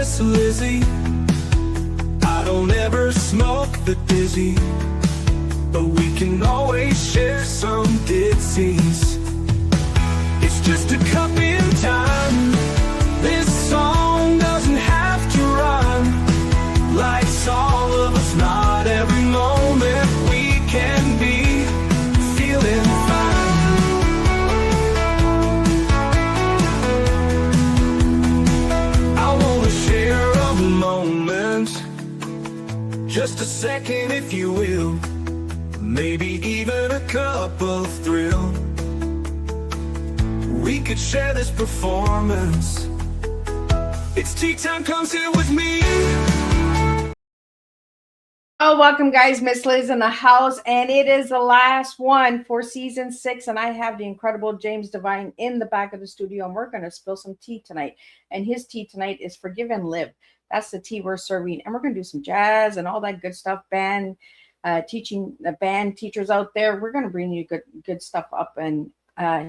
Miss Lizzie. I don't ever smoke the dizzy, but we can always share some ditsies. It's just a cup in time. This song doesn't have to run. Life's all of us, not every moment we can be feeling fine. I wanna share a moment, just a second if you will, maybe even a cup of thrill. We could share this performance. It's tea time, come sit with me. Oh, welcome guys, Miss Liz in the house, and it is the last one for season 6, and I have the incredible James Devine in the back of the studio, and we're going to spill some tea tonight. And his tea tonight is Forgive and Live. That's the tea we're serving, and we're going to do some jazz and all that good stuff. Teaching the band teachers out there, we're going to bring you good stuff up, and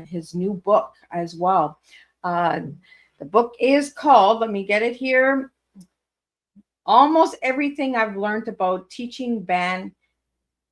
his new book as well. The book is called, let me get it here, Almost Everything I've Learned About Teaching Band,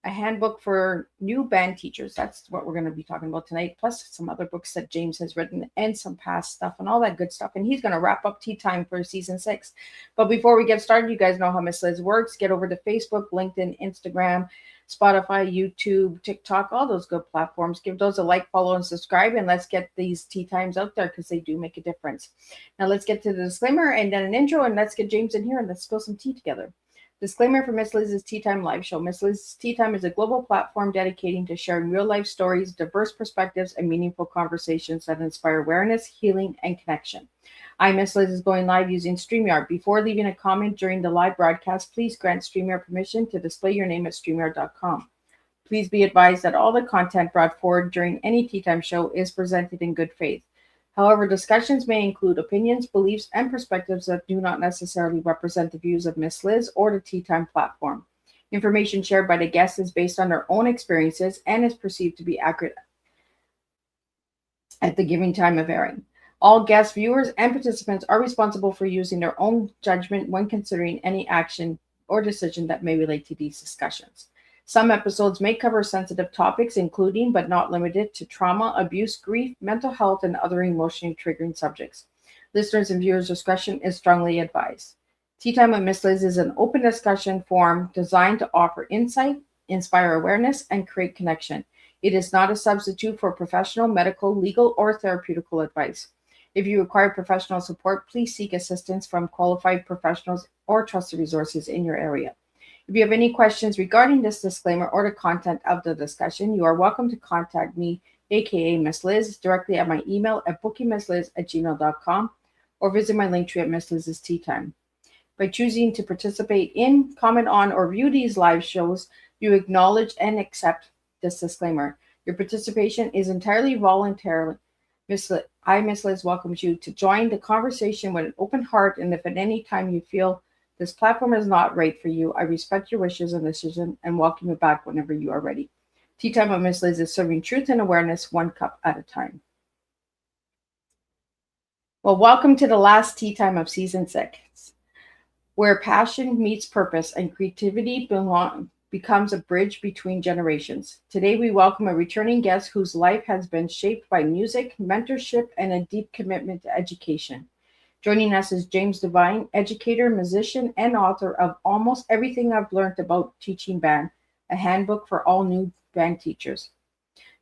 a handbook for new band teachers. That's what we're going to be talking about tonight, plus some other books that James has written and some past stuff and all that good stuff. And he's going to wrap up tea time for season 6. But before we get started, you guys know how Miss Liz works. Get over to Facebook, LinkedIn, Instagram, Spotify, YouTube, TikTok, all those good platforms. Give those a like, follow, and subscribe, and let's get these tea times out there because they do make a difference. Now let's get to the disclaimer and then an intro, and let's get James in here and let's spill some tea together. Disclaimer for Miss Liz's Tea Time live show. Miss Liz's Tea Time is a global platform dedicating to sharing real-life stories, diverse perspectives, and meaningful conversations that inspire awareness, healing, and connection. I, Miss Liz, is going live using StreamYard. Before leaving a comment during the live broadcast, please grant StreamYard permission to display your name at StreamYard.com. Please be advised that all the content brought forward during any Tea Time show is presented in good faith. However, discussions may include opinions, beliefs, and perspectives that do not necessarily represent the views of Miss Liz or the Tea Time platform. Information shared by the guests is based on their own experiences and is perceived to be accurate at the given time of airing. All guests, viewers, and participants are responsible for using their own judgment when considering any action or decision that may relate to these discussions. Some episodes may cover sensitive topics, including but not limited to trauma, abuse, grief, mental health, and other emotionally triggering subjects. Listeners and viewers' discretion is strongly advised. Tea Time with Miss Liz is an open discussion forum designed to offer insight, inspire awareness, and create connection. It is not a substitute for professional, medical, legal, or therapeutical advice. If you require professional support, please seek assistance from qualified professionals or trusted resources in your area. If you have any questions regarding this disclaimer or the content of the discussion, you are welcome to contact me, aka Miss Liz, directly at my email at bookingmissliz@gmail.com or visit my link tree at Miss Liz's Tea Time. By choosing to participate in, comment on, or view these live shows, you acknowledge and accept this disclaimer. Your participation is entirely voluntary. Miss Liz welcomes you to join the conversation with an open heart, and if at any time you feel this platform is not right for you, I respect your wishes and decision and welcome you back whenever you are ready. Tea Time with Miss Liz is serving truth and awareness one cup at a time. Well, welcome to the last Tea Time of season 6, where passion meets purpose and creativity becomes a bridge between generations. Today, we welcome a returning guest whose life has been shaped by music, mentorship, and a deep commitment to education. Joining us is James Devine, educator, musician, and author of Almost Everything I've Learned About Teaching Band, a handbook for all new band teachers.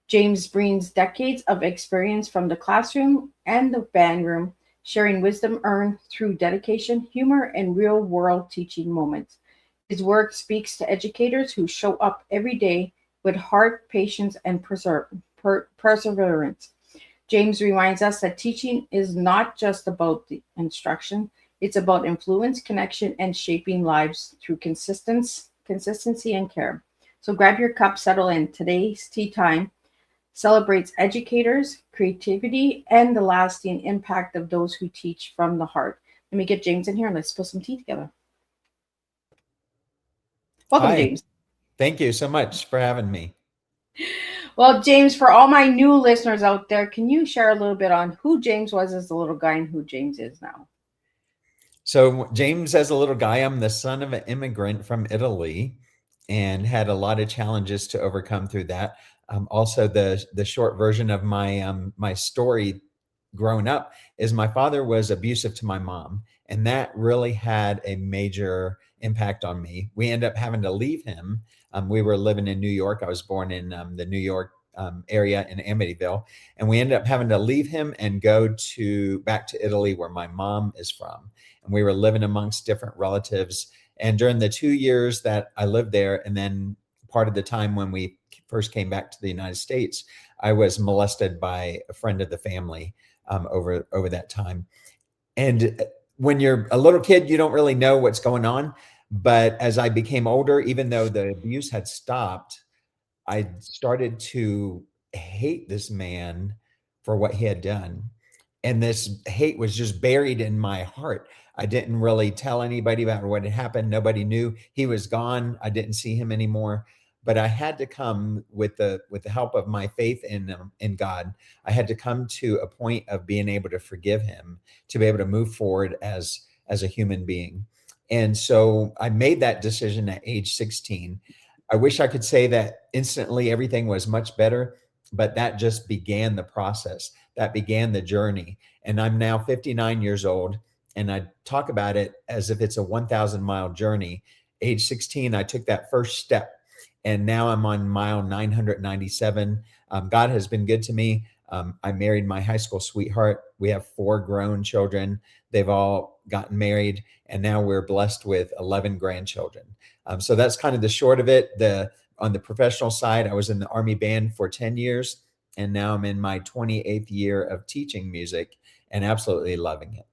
James brings decades of experience from the classroom and the band room, sharing wisdom earned through dedication, humor, and real-world teaching moments. His work speaks to educators who show up every day with heart, patience, and perseverance. James reminds us that teaching is not just about the instruction, it's about influence, connection, and shaping lives through consistency and care. So grab your cup, settle in. Today's Tea Time celebrates educators, creativity, and the lasting impact of those who teach from the heart. Let me get James in here and let's spill some tea together. Welcome, Hi. James. Thank you so much for having me. Well, James, for all my new listeners out there, can you share a little bit on who James was as a little guy and who James is now? So James, as a little guy, I'm the son of an immigrant from Italy, and had a lot of challenges to overcome through that. Also, the short version of my story growing up is my father was abusive to my mom, and that really had a major impact on me. We ended up having to leave him. We were living in New York. I was born in the New York area in Amityville, and we ended up having to leave him and go to back to Italy, where my mom is from, and we were living amongst different relatives. And during the 2 years that I lived there, and then part of the time when we first came back to the United States, I was molested by a friend of the family over that time. And when you're a little kid, you don't really know what's going on. But as I became older, even though the abuse had stopped, I started to hate this man for what he had done. And this hate was just buried in my heart. I didn't really tell anybody about what had happened. Nobody knew. He was gone. I didn't see him anymore. But I had to come with the help of my faith in God. I had to come to a point of being able to forgive him, to be able to move forward as a human being. And so I made that decision at age 16. I wish I could say that instantly everything was much better, but that just began the process. That began the journey. And I'm now 59 years old, and I talk about it as if it's a 1,000-mile journey. Age 16, I took that first step, and now I'm on mile 997. God has been good to me. I married my high school sweetheart. We have 4 grown children. They've all gotten married, and now we're blessed with 11 grandchildren. So that's kind of the short of it. On the professional side, I was in the Army band for 10 years, and now I'm in my 28th year of teaching music and absolutely loving it.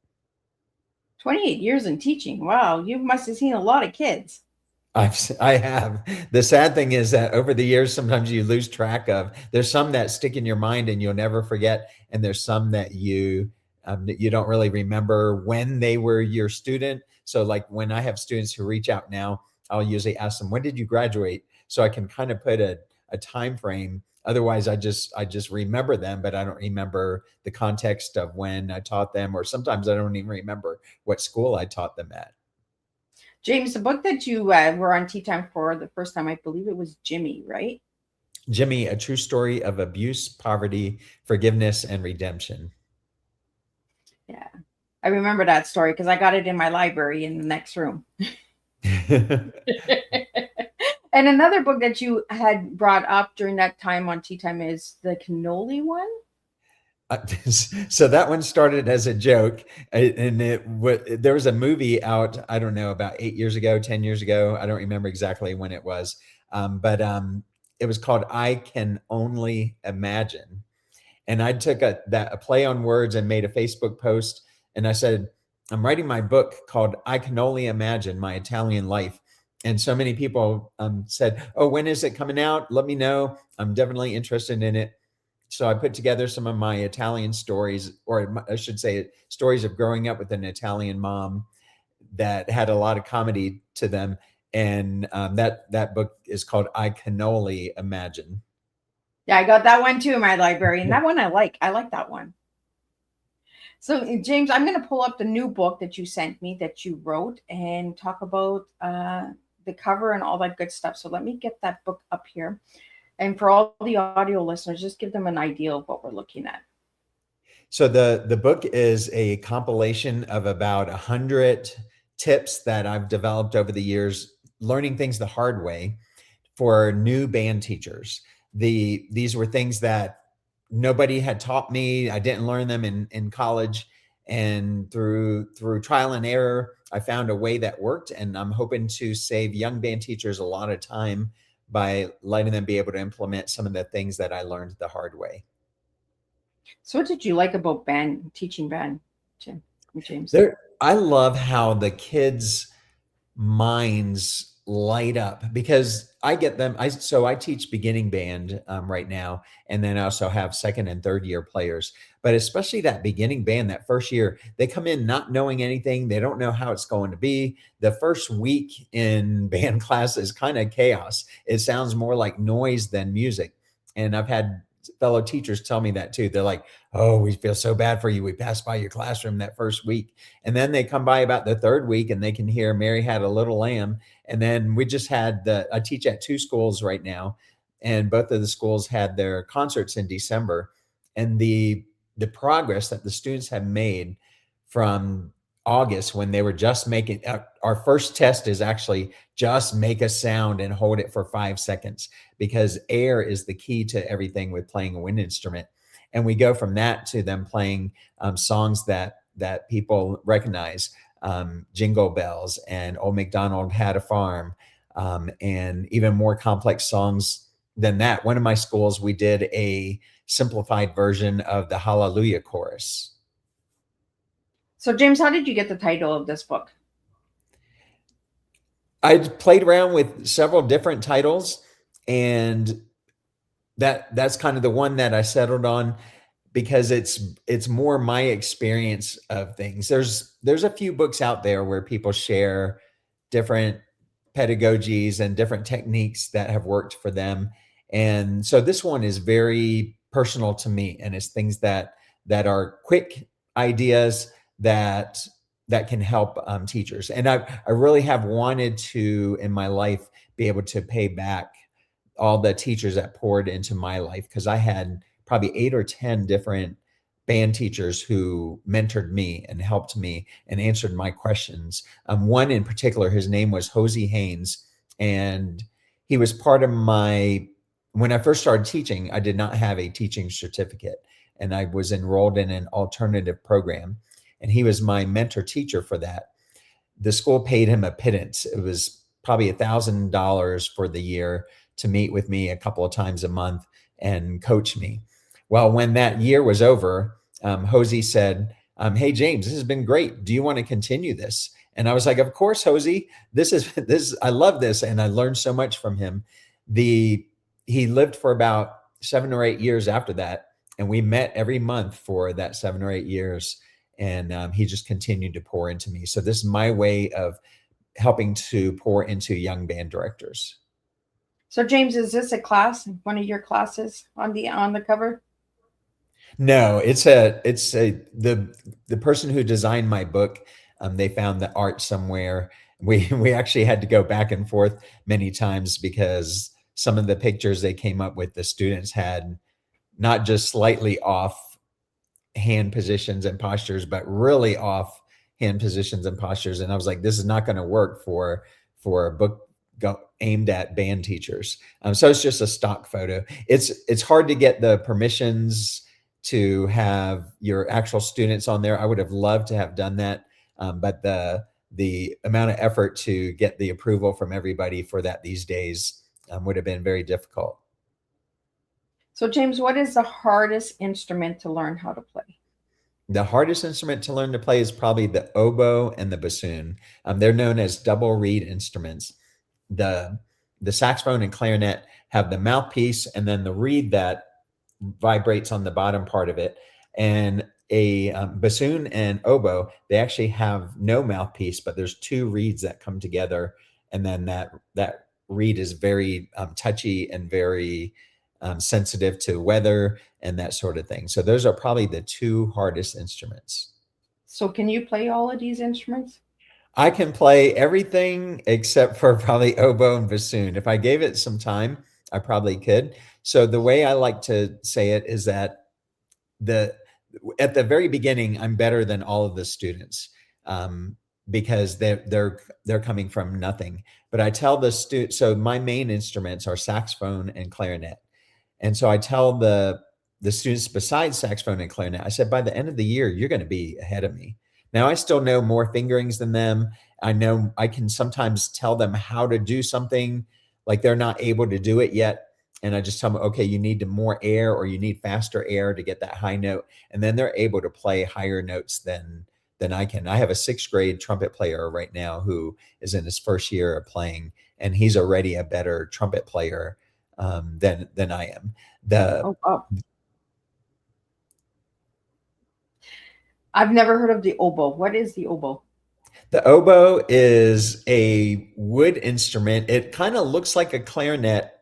28 years in teaching. Wow, you must have seen a lot of kids. I have. The sad thing is that over the years, sometimes you lose track of. There's some that stick in your mind and you'll never forget, and there's some that you don't really remember when they were your student. So, like when I have students who reach out now, I'll usually ask them, "When did you graduate?" So I can kind of put a time frame. Otherwise, I just remember them, but I don't remember the context of when I taught them, or sometimes I don't even remember what school I taught them at. James, the book that you were on Tea Time for the first time, I believe it was Jimmy, right? Jimmy, a true story of abuse, poverty, forgiveness, and redemption. Yeah, I remember that story because I got it in my library in the next room. And another book that you had brought up during that time on Tea Time is the cannoli one. So that one started as a joke, and there was a movie out, I don't know, about 8 years ago, 10 years ago. I don't remember exactly when it was, but it was called I Can Only Imagine. And I took a play on words and made a Facebook post, and I said, I'm writing my book called I Can Only Imagine My Italian Life. And so many people said, oh, when is it coming out? Let me know. I'm definitely interested in it. So I put together some of my Italian stories, or I should say stories of growing up with an Italian mom that had a lot of comedy to them. And that book is called I Can Only Imagine. Yeah, I got that one too in my library. And that one I like. I like that one. So, James, I'm going to pull up the new book that you sent me that you wrote and talk about the cover and all that good stuff. So let me get that book up here. And for all the audio listeners, just give them an idea of what we're looking at. So the book is a compilation of about 100 tips that I've developed over the years, learning things the hard way for new band teachers. These were things that nobody had taught me. I didn't learn them in college. And through trial and error, I found a way that worked. And I'm hoping to save young band teachers a lot of time by letting them be able to implement some of the things that I learned the hard way. So what did you like about teaching band, James? I love how the kids' minds light up, because I get them. I teach beginning band right now, and then I also have second and third year players. But especially that beginning band, that first year, they come in not knowing anything. They don't know how it's going to be. The first week in band class is kind of chaos. It sounds more like noise than music. And I've had fellow teachers tell me that too. They're like, "Oh, we feel so bad for you. We passed by your classroom that first week." And then they come by about the third week and they can hear Mary Had a Little Lamb. And then we just had I teach at two schools right now, and both of the schools had their concerts in December. And the progress that the students have made from August, when they were just making our first test is actually just make a sound and hold it for 5 seconds, because air is the key to everything with playing a wind instrument. And we go from that to them playing songs that people recognize, Jingle Bells and Old MacDonald Had a Farm, and even more complex songs than that. One of my schools, we did a simplified version of the Hallelujah chorus. So, James, how did you get the title of this book? I played around with several different titles, and that's kind of the one that I settled on, because it's more my experience of things. There's a few books out there where people share different pedagogies and different techniques that have worked for them. And so this one is very personal to me, and it's things that are quick ideas that can help teachers. And I really have wanted to, in my life, be able to pay back all the teachers that poured into my life, because I had probably 8 or 10 different band teachers who mentored me and helped me and answered my questions. One in particular, his name was Hosey Haynes, and he was part of when I first started teaching, I did not have a teaching certificate, and I was enrolled in an alternative program, and he was my mentor teacher for that. The school paid him a pittance. It was probably $1,000 for the year to meet with me a couple of times a month and coach me. Well, when that year was over, Hosey said, "Hey, James, this has been great. Do you want to continue this?" And I was like, "Of course, Hosey. I love this." And I learned so much from him. He lived for about 7 or 8 years after that, and we met every month for that 7 or 8 years. And he just continued to pour into me. So this is my way of helping to pour into young band directors. So, James, is this a class, one of your classes on the cover? No, the person who designed my book, they found the art somewhere. We actually had to go back and forth many times, because some of the pictures they came up with, the students had not just slightly off hand positions and postures, but really off hand positions and postures. And I was like, this is not going to work for a book aimed at band teachers. So it's just a stock photo. It's hard to get the permissions to have your actual students on there. I would have loved to have done that, but the amount of effort to get the approval from everybody for that these days would have been very difficult. So, James, what is the hardest instrument to learn how to play? The hardest instrument to learn to play is probably the oboe and the bassoon. They're known as double reed instruments. The saxophone and clarinet have the mouthpiece and then the reed that vibrates on the bottom part of it. And a bassoon and oboe, they actually have no mouthpiece, but there's 2 reeds that come together, and then that reed is very touchy and very sensitive to weather and that sort of thing. So those are probably the 2 hardest instruments. So, can you play all of these instruments? I can play everything except for probably oboe and bassoon. If I gave it some time, I probably could. So the way I like to say it is that at the very beginning, I'm better than all of the students, because they're coming from nothing. But I tell the students, so my main instruments are saxophone and clarinet. And so I tell the students, besides saxophone and clarinet, I said, by the end of the year, you're going to be ahead of me. Now, I still know more fingerings than them. I know I can sometimes tell them how to do something, like they're not able to do it yet. And I just tell them, okay, you need more air, or you need faster air to get that high note. And then they're able to play higher notes than I can. I have a 6th grade trumpet player right now who is in his first year of playing, and he's already a better trumpet player than I am. I've never heard of the oboe. What is the oboe? The oboe is a wood instrument. It kind of looks like a clarinet,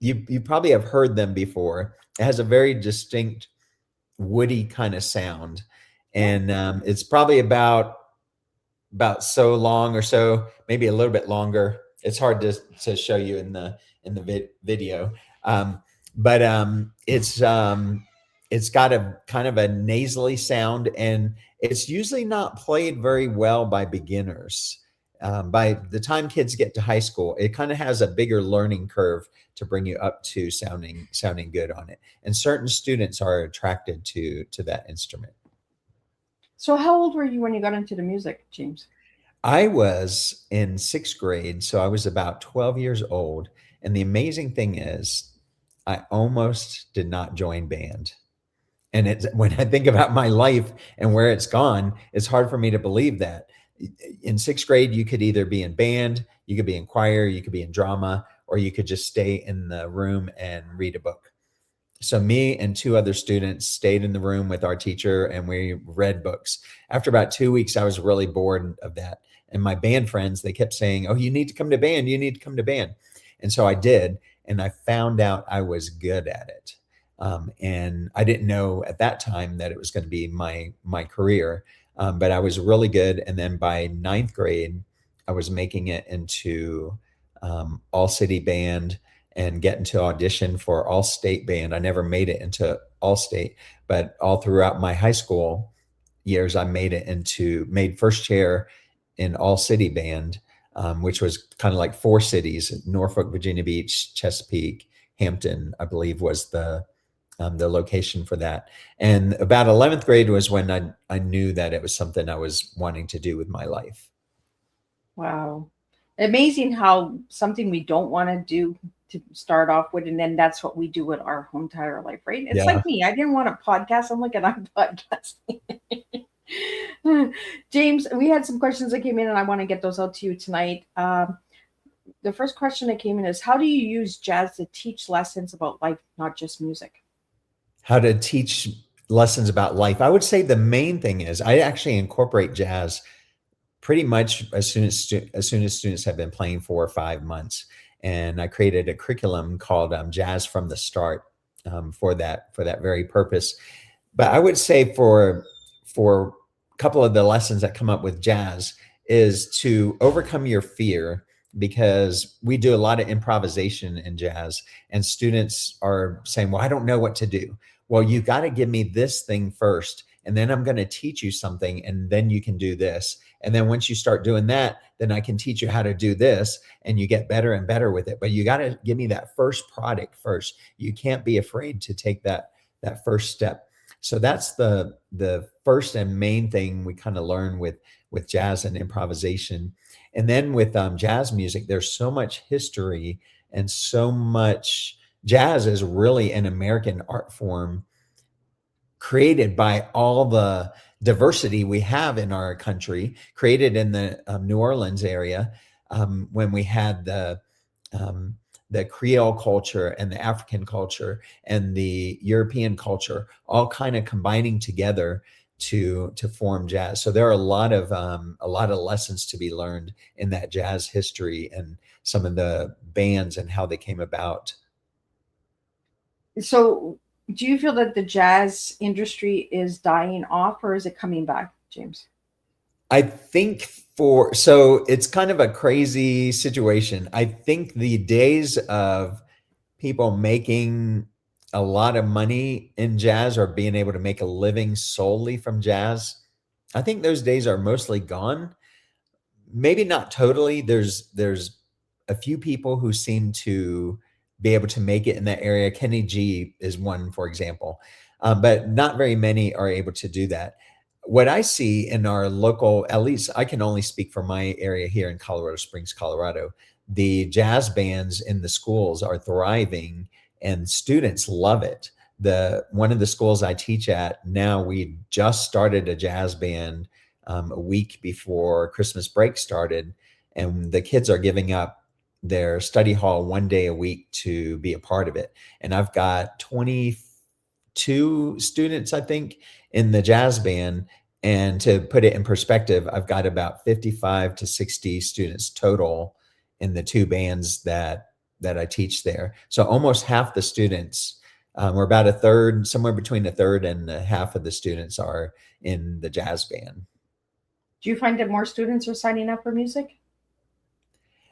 you probably have heard them before. It has a very distinct woody kind of sound, and it's probably about so long or so, maybe a little bit longer. It's hard to show you in the video, but it's got a kind of a nasally sound, and it's usually not played very well by beginners. By the time kids get to high school, it kind of has a bigger learning curve to bring you up to sounding good on it. And certain students are attracted to that instrument. So how old were you when you got into the music, James? I was in sixth grade, so I was about 12 years old. And the amazing thing is, I almost did not join band. And it's when I think about my life and where it's gone, it's hard for me to believe that. In sixth grade, you could either be in band, you could be in choir, you could be in drama, or you could just stay in the room and read a book. So me and two other students stayed in the room with our teacher and we read books. After about 2 weeks, I was really bored of that. And my band friends, they kept saying, "Oh, you need to come to band. You need to come to band." And so I did. And I found out I was good at it. And I didn't know at that time that it was going to be my career. But I was really good. And then by ninth grade, I was making it into all city band and getting to audition for all state band. I never made it into all state, but all throughout my high school years, I made first chair in all city band, which was kind of like four cities: Norfolk, Virginia Beach, Chesapeake, Hampton, I believe was the location for that. And about 11th grade was when I knew that it was something I was wanting to do with my life. Wow. Amazing how something we don't want to do to start off with, and then that's what we do with our whole entire life, right? It's Yeah. like me. I didn't want to podcast. I'm looking at podcasting. James, we had some questions that came in, and I want to get those out to you tonight. The first question that came in is, how do you use jazz to teach lessons about life, not just music? How to teach lessons about life. I would say the main thing is I actually incorporate jazz pretty much as soon as students have been playing 4 or 5 months. And I created a curriculum called Jazz from the Start for that very purpose. But I would say for a couple of the lessons that come up with jazz is to overcome your fear, because we do a lot of improvisation in jazz and students are saying, "Well, I don't know what to do." Well, you got to give me this thing first, and then I'm going to teach you something, and then you can do this. And then once you start doing that, then I can teach you how to do this, and you get better and better with it. But you got to give me that first product first. You can't be afraid to take that first step. So that's the first and main thing we kind of learn with jazz and improvisation. And then with jazz music, there's so much history and so much. Jazz is really an American art form created by all the diversity we have in our country, created in the New Orleans area, when we had the Creole culture and the African culture and the European culture all kind of combining together to form jazz. So there are a lot of lessons to be learned in that jazz history and some of the bands and how they came about. So, do you feel that the jazz industry is dying off, or is it coming back, James? I think so it's kind of a crazy situation. I think the days of people making a lot of money in jazz or being able to make a living solely from jazz, I think those days are mostly gone. Maybe not totally. There's a few people who seem to be able to make it in that area. Kenny G is one, for example, but not very many are able to do that. What I see in our local, at least I can only speak for my area here in Colorado Springs, Colorado, the jazz bands in the schools are thriving and students love it. One of the schools I teach at now, we just started a jazz band a week before Christmas break started, and the kids are giving up their study hall 1 day a week to be a part of it. And I've got 22 students, I think, in the jazz band. And to put it in perspective, I've got about 55 to 60 students total in the two bands that that I teach there. So almost half the students, or about a third, somewhere between a third and a half of the students are in the jazz band. Do you find that more students are signing up for music?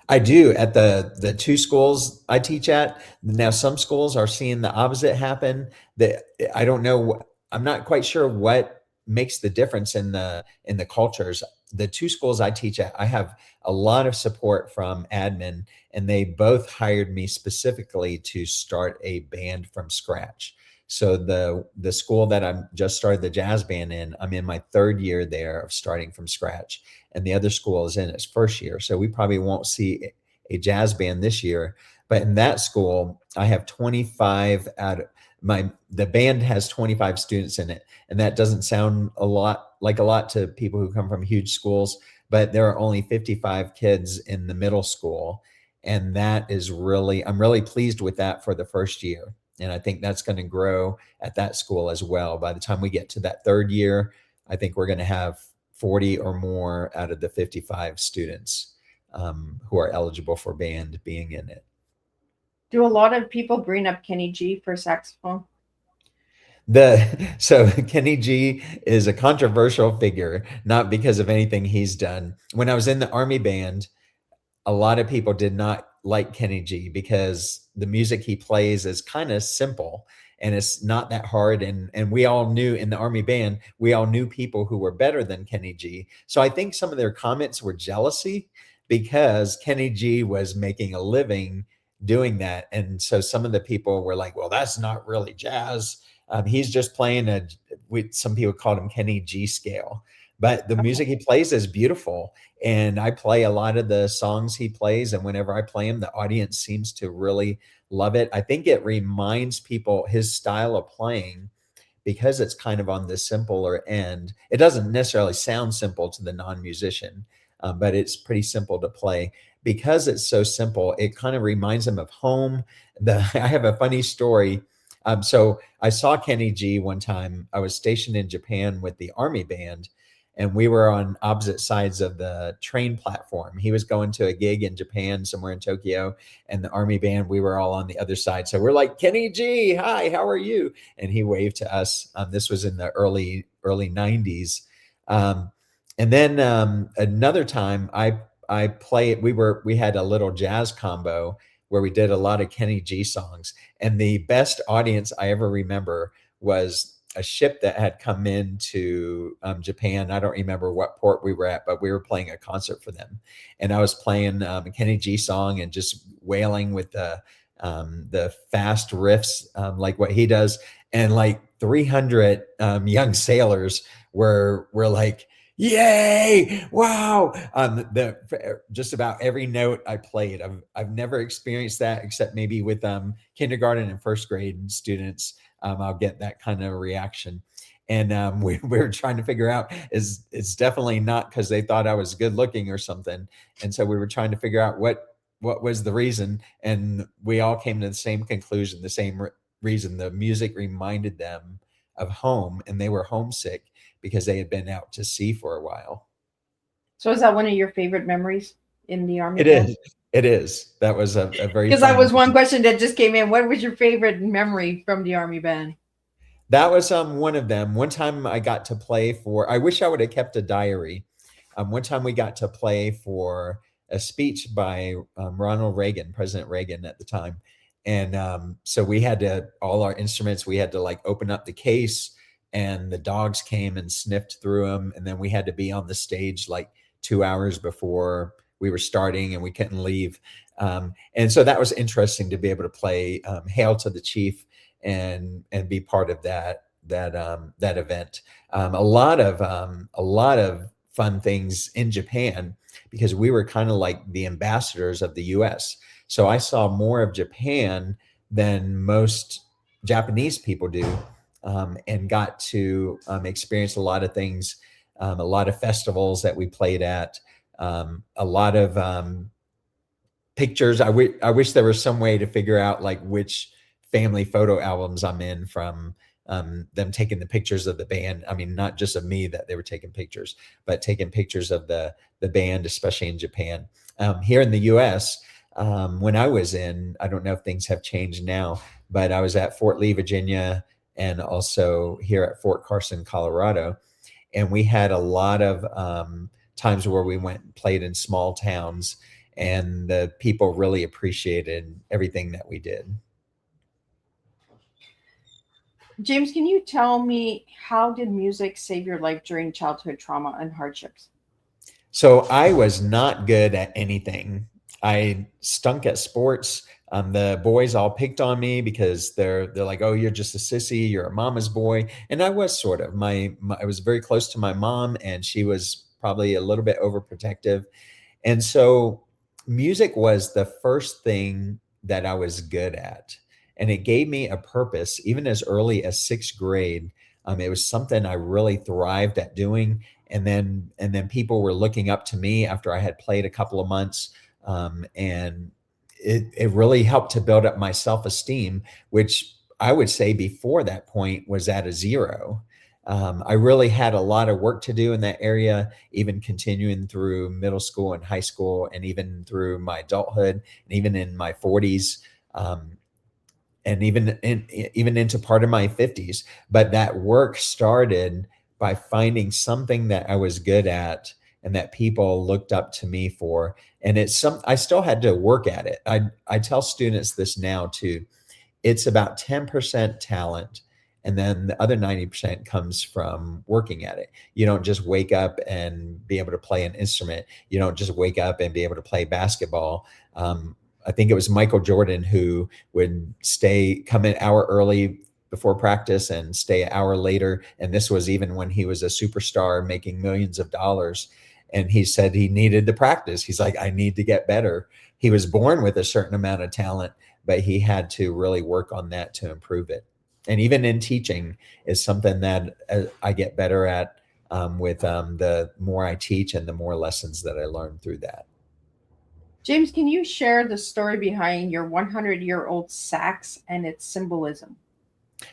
I do at the two schools I teach at. Now, some schools are seeing the opposite happen. That I don't know. I'm not quite sure what makes the difference in the cultures. The two schools I teach at, I have a lot of support from admin, and they both hired me specifically to start a band from scratch. So the school that I'm just started the jazz band in, I'm in my third year there of starting from scratch, and the other school is in its first year. So we probably won't see a jazz band this year. But in that school, I have 25 out of the band has 25 students in it. And that doesn't sound a lot to people who come from huge schools, but there are only 55 kids in the middle school. And that is I'm really pleased with that for the first year. And I think that's going to grow at that school as well. By the time we get to that third year, I think we're going to have 40 or more out of the 55 students who are eligible for band being in it. Do a lot of people bring up Kenny G for saxophone? So Kenny G is a controversial figure, not because of anything he's done. When I was in the Army band, a lot of people did not like Kenny G because the music he plays is kind of simple and it's not that hard. And we all knew in the Army band, we all knew people who were better than Kenny G. So I think some of their comments were jealousy because Kenny G was making a living doing that. And so some of the people were like, well, that's not really jazz. He's just playing some people called him Kenny G scale, but the music he plays is beautiful. And I play a lot of the songs he plays. And whenever I play them, the audience seems to really love it. I think it reminds people his style of playing because it's kind of on the simpler end. It doesn't necessarily sound simple to the non-musician, but it's pretty simple to play. Because it's so simple, it kind of reminds them of home. I have a funny story. So I saw Kenny G one time. I was stationed in Japan with the Army band, and we were on opposite sides of the train platform. He was going to a gig in Japan, somewhere in Tokyo, and the Army band, we were all on the other side. So we're like, Kenny G, hi, how are you? And he waved to us. This was in the early 90s. And then another time I played, we had a little jazz combo where we did a lot of Kenny G songs. And the best audience I ever remember was a ship that had come into Japan. I don't remember what port we were at, but we were playing a concert for them. And I was playing a Kenny G song and just wailing with the fast riffs, like what he does. And like 300 young sailors were like, yay! Wow! Just about every note I played. I've never experienced that except maybe with kindergarten and first grade students. I'll get that kind of reaction. And we were trying to figure out it's definitely not because they thought I was good looking or something. And so we were trying to figure out what was the reason. And we all came to the same conclusion, the same reason. The music reminded them of home, and they were homesick because they had been out to sea for a while. So is that one of your favorite memories in the Army? It is. That was a very, because that was one question that just came in. What was your favorite memory from the Army band? That was one of them. One time I got to play I wish I would have kept a diary. One time we got to play for a speech by Ronald Reagan, President Reagan at the time. And so we had all our instruments, we had to like open up the case, and the dogs came and sniffed through them. And then we had to be on the stage like 2 hours before we were starting, and we couldn't leave. And so that was interesting to be able to play Hail to the Chief and be part of that event. A lot of fun things in Japan because we were kind of like the ambassadors of the US. So I saw more of Japan than most Japanese people do. And got to experience a lot of things, a lot of festivals that we played at, a lot of pictures. I wish there was some way to figure out like which family photo albums I'm in from them taking the pictures of the band. I mean, not just of me that they were taking pictures, but taking pictures of the band, especially in Japan. Here in the US, when I was in, I don't know if things have changed now, but I was at Fort Lee, Virginia, and also here at Fort Carson, Colorado. And we had a lot of times where we went and played in small towns, and the people really appreciated everything that we did. James, can you tell me, how did music save your life during childhood trauma and hardships? So I was not good at anything. I stunk at sports. The boys all picked on me because they're like, "Oh, you're just a sissy. You're a mama's boy," and I was sort of. I was very close to my mom, and she was probably a little bit overprotective. And so music was the first thing that I was good at. And it gave me a purpose, even as early as sixth grade. It was something I really thrived at doing. And then people were looking up to me after I had played a couple of months. And it really helped to build up my self-esteem, which I would say before that point was at a zero. I really had a lot of work to do in that area, even continuing through middle school and high school, and even through my adulthood, and even in my 40s, and even into part of my 50s. But that work started by finding something that I was good at and that people looked up to me for. And I still had to work at it. I tell students this now too. It's about 10% talent, and then the other 90% comes from working at it. You don't just wake up and be able to play an instrument. You don't just wake up and be able to play basketball. I think it was Michael Jordan who would come an hour early before practice and stay an hour later. And this was even when he was a superstar making millions of dollars. And he said he needed to practice. He's like, I need to get better. He was born with a certain amount of talent, but he had to really work on that to improve it. And even in teaching is something that I get better at with the more I teach and the more lessons that I learn through that. James, can you share the story behind your 100-year-old sax and its symbolism?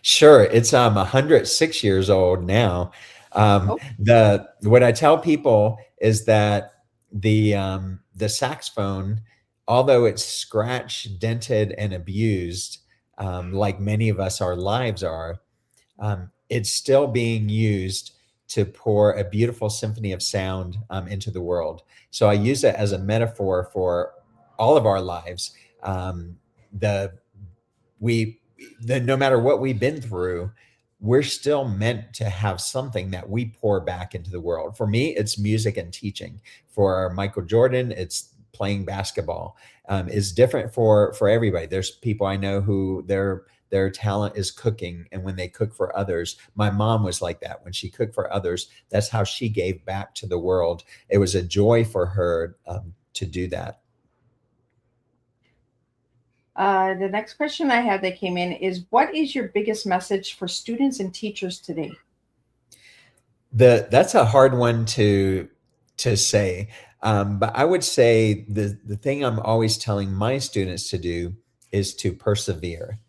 Sure, it's 106 years old now. Oh, The what I tell people is that the saxophone, although it's scratched, dented, and abused, like many of us, our lives are, it's still being used to pour a beautiful symphony of sound into the world. So I use it as a metaphor for all of our lives. The we no matter what we've been through, we're still meant to have something that we pour back into the world. For me, it's music and teaching. For Michael Jordan, it's playing basketball. Is different for everybody. There's people I know who their talent is cooking, and when they cook for others, my mom was like that. When she cooked for others, that's how she gave back to the world. It was a joy for her to do that. the next question I have that came in is, what is your biggest message for students and teachers today? That's a hard one to say, but I would say the thing I'm always telling my students to do is to persevere.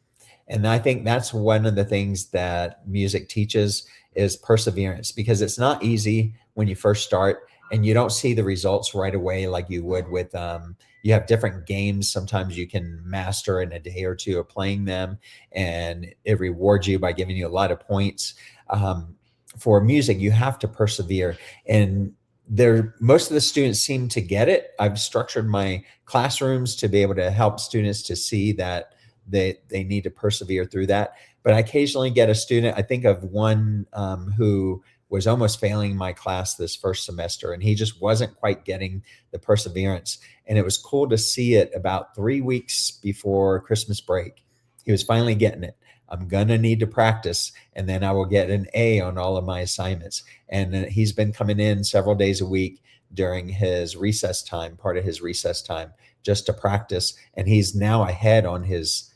And I think that's one of the things that music teaches is perseverance, because it's not easy when you first start and you don't see the results right away like you would with you have different games sometimes you can master in a day or two of playing them, and it rewards you by giving you a lot of points. For music, you have to persevere, and most of the students seem to get it. I've structured my classrooms to be able to help students to see that they need to persevere through that. But I occasionally get a student, I think of one who was almost failing my class this first semester, and he just wasn't quite getting the perseverance. And it was cool to see it about 3 weeks before Christmas break. He was finally getting it. I'm going to need to practice, and then I will get an A on all of my assignments. And he's been coming in several days a week during his recess time, part of his recess time, just to practice. And he's now ahead on his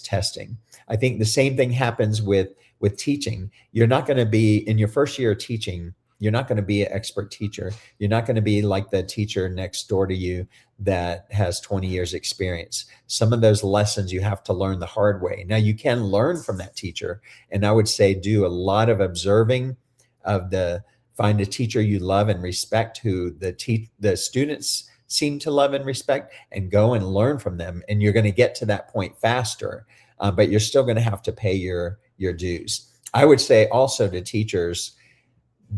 testing. I think the same thing happens with teaching. You're not going to be in your first year of teaching. You're not going to be an expert teacher. You're not going to be like the teacher next door to you that has 20 years experience. Some of those lessons you have to learn the hard way. Now you can learn from that teacher. And I would say do a lot of observing find a teacher you love and respect, who the students seem to love and respect, and go and learn from them. And you're going to get to that point faster, but you're still going to have to pay your dues. I would say also to teachers,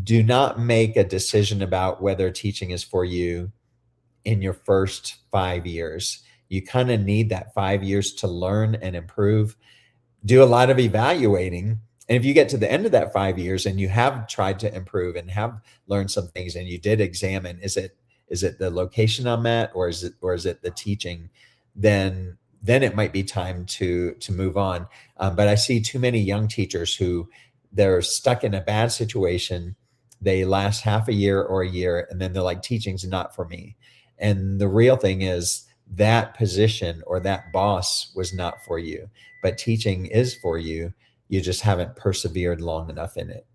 do not make a decision about whether teaching is for you in your first 5 years. You kind of need that 5 years to learn and improve, do a lot of evaluating. And if you get to the end of that 5 years and you have tried to improve and have learned some things, and you did examine, is it the location I'm at, or is it the teaching? Then it might be time to move on. But I see too many young teachers who they're stuck in a bad situation. They last half a year or a year, and then they're like, teaching's not for me. And the real thing is that position or that boss was not for you, but teaching is for you. You just haven't persevered long enough in it.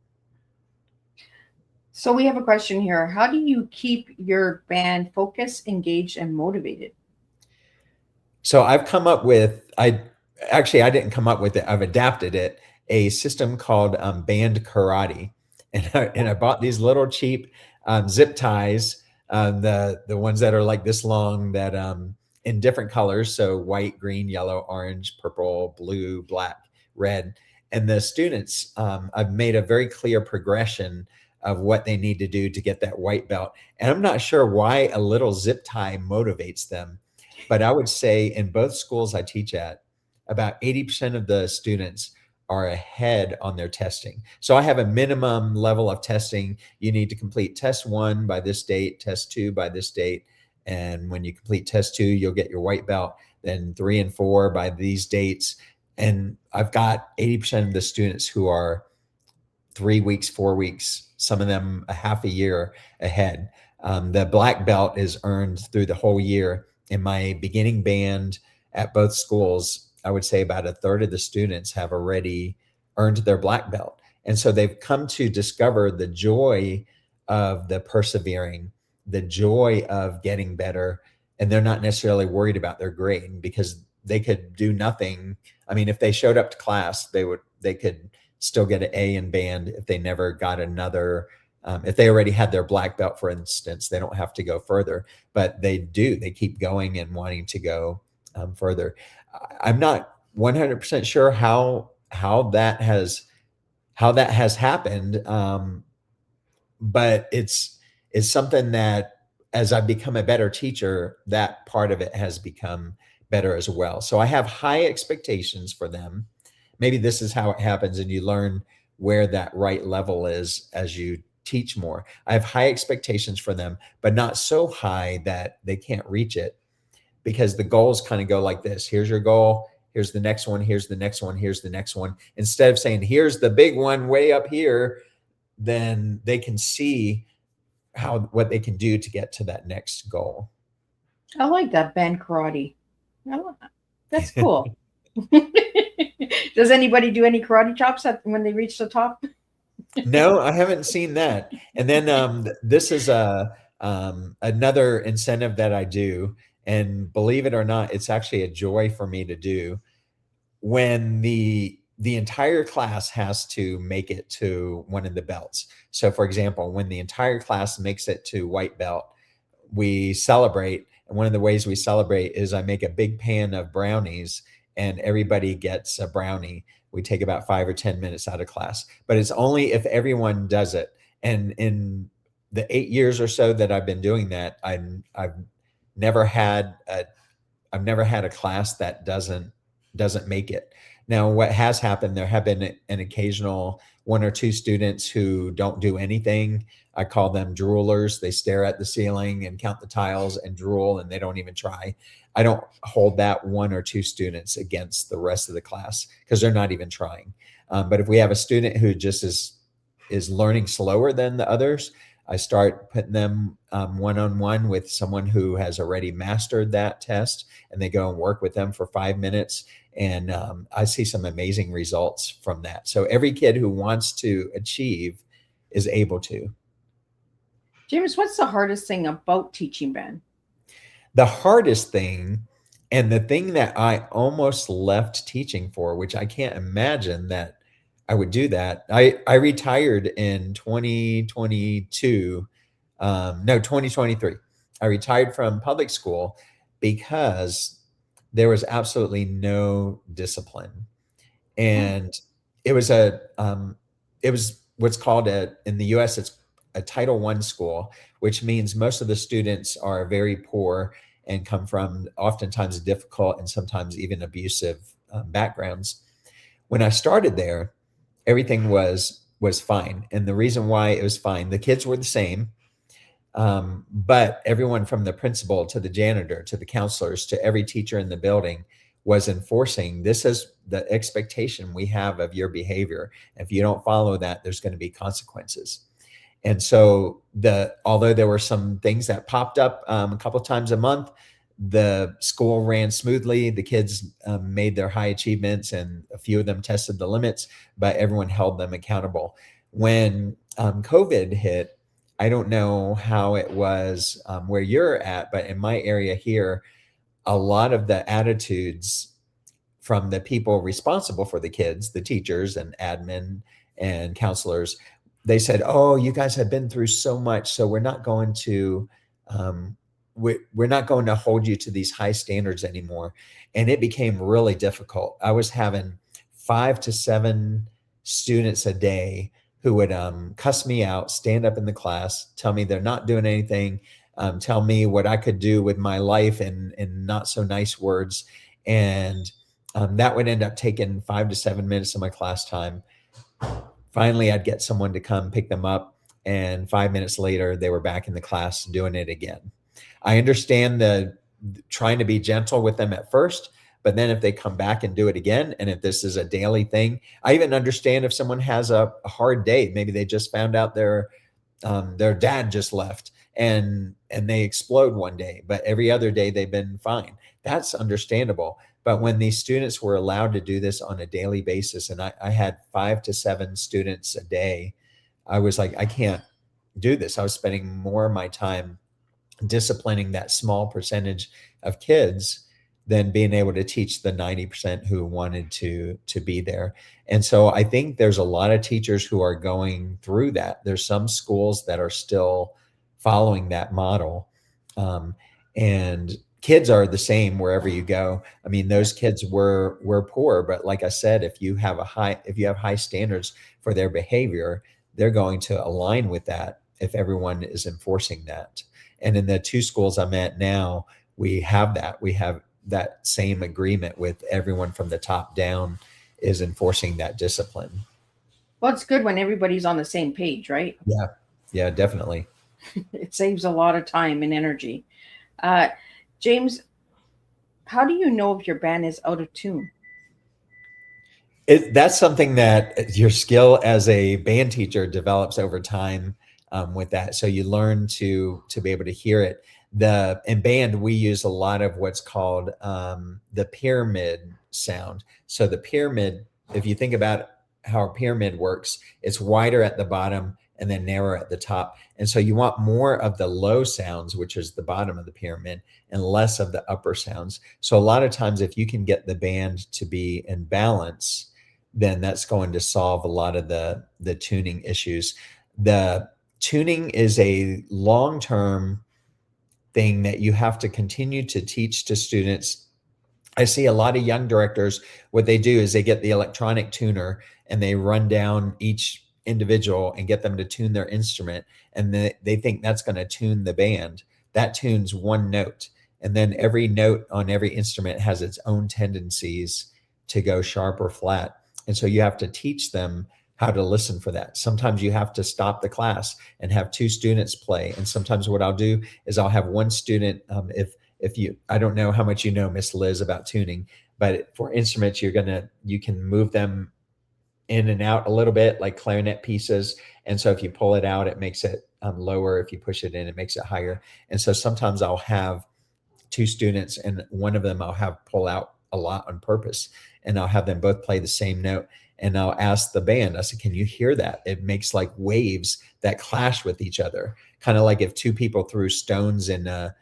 So we have a question here. How do you keep your band focused, engaged, and motivated? So I've come up with, I didn't come up with it. I've adapted it, a system called band karate. And I bought these little cheap zip ties, the ones that are like this long, that in different colors. So white, green, yellow, orange, purple, blue, black, red. And the students, I've made a very clear progression of what they need to do to get that white belt. And I'm not sure why a little zip tie motivates them, but I would say in both schools I teach at, about 80% of the students are ahead on their testing. So I have a minimum level of testing. You need to complete test 1 by this date, test 2 by this date. And when you complete test 2, you'll get your white belt. Then 3 and 4 by these dates. And I've got 80% of the students who are 3 weeks, 4 weeks, some of them a half a year ahead. The black belt is earned through the whole year. In my beginning band at both schools, I would say about a third of the students have already earned their black belt. And so they've come to discover the joy of the persevering, the joy of getting better. And they're not necessarily worried about their grade, because they could do nothing. I mean, if they showed up to class, they could still get an A in band if they never got another. If they already had their black belt, for instance, they don't have to go further, but they keep going and wanting to go further. I'm not 100% sure how that has happened. But it's something that, as I've become a better teacher, that part of it has become better as well. So I have high expectations for them. Maybe this is how it happens, and you learn where that right level is as you teach more. I have high expectations for them, but not so high that they can't reach it, because the goals kind of go like this. Here's your goal. Here's the next one. Here's the next one. Here's the next one. Instead of saying, here's the big one way up here, then they can see what they can do to get to that next goal. I like that, band karate. That's cool. Does anybody do any karate chops when they reach the top? No, I haven't seen that. And then this is another incentive that I do. And believe it or not, it's actually a joy for me to do. When the entire class has to make it to one of the belts. So for example, when the entire class makes it to white belt, we celebrate. And one of the ways we celebrate is I make a big pan of brownies, and everybody gets a brownie. We take about 5 or 10 minutes out of class, but it's only if everyone does it. And in the 8 years or so that I've been doing that, I've never had a class that doesn't make it. Now, what has happened, there have been an occasional 1 or 2 students who don't do anything. I call them droolers. They stare at the ceiling and count the tiles and drool, and they don't even try. I don't hold that 1 or 2 students against the rest of the class, because they're not even trying. But if we have a student who just is learning slower than the others, I start putting them one-on-one with someone who has already mastered that test, and they go and work with them for 5 minutes. And I see some amazing results from that. So every kid who wants to achieve is able to. James, what's the hardest thing about teaching band? The hardest thing, and the thing that I almost left teaching for, which I can't imagine that I would do that. I retired in 2023. I I retired from public school because there was absolutely no discipline. And it was it was what's called in the US, it's a Title I school, which means most of the students are very poor and come from oftentimes difficult and sometimes even abusive backgrounds. When I started there, everything was fine. And the reason why it was fine, the kids were the same, but everyone from the principal to the janitor to the counselors to every teacher in the building was enforcing, this is the expectation we have of your behavior. If you don't follow that, there's going to be consequences. And so although there were some things that popped up a couple of times a month, the school ran smoothly. The kids made their high achievements, and a few of them tested the limits, but everyone held them accountable. When COVID hit, I don't know how it was where you're at, but in my area here, a lot of the attitudes from the people responsible for the kids, the teachers and admin and counselors, they said, "Oh, you guys have been through so much, so we're not going to we're not going to hold you to these high standards anymore." And it became really difficult. I was having 5 to 7 students a day who would cuss me out, stand up in the class, tell me they're not doing anything, tell me what I could do with my life in not so nice words. And that would end up taking 5 to 7 minutes of my class time. Finally, I'd get someone to come pick them up, and 5 minutes later, they were back in the class doing it again. I understand the trying to be gentle with them at first, but then if they come back and do it again, and if this is a daily thing, I even understand if someone has a hard day, maybe they just found out their dad just left, and they explode one day, but every other day they've been fine. That's understandable. But when these students were allowed to do this on a daily basis, and I had 5 to 7 students a day, I was like, I can't do this. I was spending more of my time disciplining that small percentage of kids than being able to teach the 90% who wanted to be there. And so I think there's a lot of teachers who are going through that. There's some schools that are still following that model. And kids are the same wherever you go. I mean, those kids were poor, but like I said, if you have high standards for their behavior, they're going to align with that if everyone is enforcing that. And in the 2 schools I'm at now, we have that. We have that same agreement with everyone from the top down is enforcing that discipline. Well, it's good when everybody's on the same page, right? Yeah, definitely. It saves a lot of time and energy. James, how do you know if your band is out of tune? That's something that your skill as a band teacher develops over time with that. So you learn to be able to hear it. In band, we use a lot of what's called the pyramid sound. So the pyramid, if you think about how a pyramid works, it's wider at the bottom and then narrower at the top. And so you want more of the low sounds, which is the bottom of the pyramid, and less of the upper sounds. So a lot of times, if you can get the band to be in balance, then that's going to solve a lot of the tuning issues. The tuning is a long-term thing that you have to continue to teach to students. I see a lot of young directors, what they do is they get the electronic tuner and they run down each individual and get them to tune their instrument. And they think that's going to tune the band. That tunes one note. And then every note on every instrument has its own tendencies to go sharp or flat. And so you have to teach them how to listen for that. Sometimes you have to stop the class and have 2 students play. And sometimes what I'll do is I'll have one student, I don't know how much you know, Miss Liz, about tuning, but for instruments, you can move them in and out a little bit, like clarinet pieces. And so if you pull it out, it makes it lower. If you push it in, it makes it higher. And so sometimes I'll have 2 students and one of them I'll have pull out a lot on purpose, and I'll have them both play the same note. And I'll ask the band, I said, can you hear that? It makes like waves that clash with each other. Kind of like if 2 people threw stones in a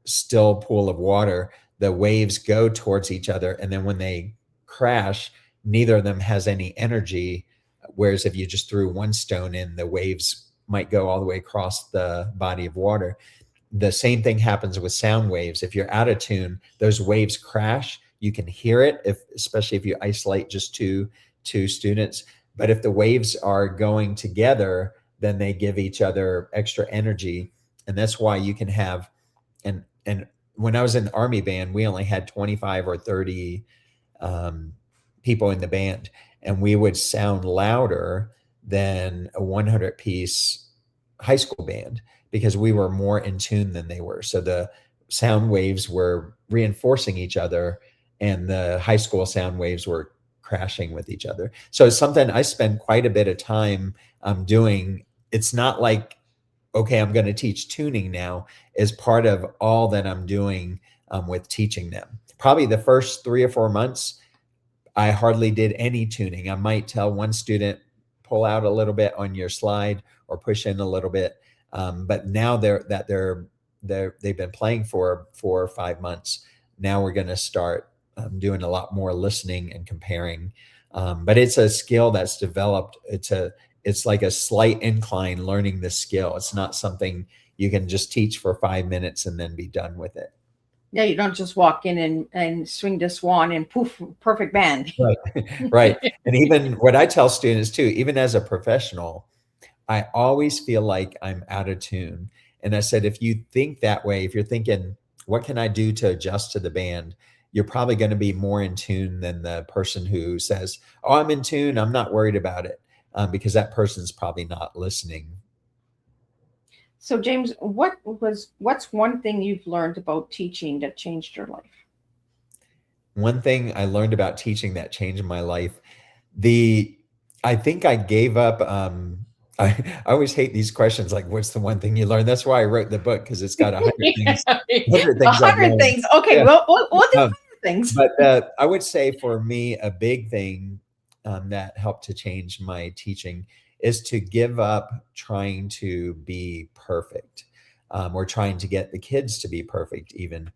still pool of water, the waves go towards each other. And then when they crash, neither of them has any energy. Whereas if you just threw one stone in, the waves might go all the way across the body of water. the same thing happens with sound waves. If you're out of tune, those waves crash. You can hear it, especially if you isolate just two students. But if the waves are going together, then they give each other extra energy, and that's why you can have. And when I was in the Army band, we only had 25 or 30 people in the band, and we would sound louder than a 100-piece high school band because we were more in tune than they were. So the sound waves were reinforcing each other, and the high school sound waves were crashing with each other. So it's something I spend quite a bit of time doing. It's not like, okay, I'm going to teach tuning now, is part of all that I'm doing with teaching them. Probably the first 3 or 4 months, I hardly did any tuning. I might tell one student, pull out a little bit on your slide or push in a little bit. But now they've been playing for 4 or 5 months. Now we're going to start doing a lot more listening and comparing. But it's a skill that's developed. It's like a slight incline learning the skill. It's not something you can just teach for 5 minutes and then be done with it. Yeah, you don't just walk in and swing the swan and poof, perfect band. Right. Right. And even what I tell students too, even as a professional, I always feel like I'm out of tune. And I said, if you think that way, if you're thinking, what can I do to adjust to the band? You're probably going to be more in tune than the person who says, oh, I'm in tune, I'm not worried about it, because that person's probably not listening. So James, what's one thing you've learned about teaching that changed your life? One thing I learned about teaching that changed my life, I think I gave up. I always hate these questions like, what's the one thing you learned? That's why I wrote the book, because it's got 100 things. 100 things. 100 things. Okay, Yeah. we'll do 100 things. But I would say for me, a big thing that helped to change my teaching is to give up trying to be perfect, or trying to get the kids to be perfect even.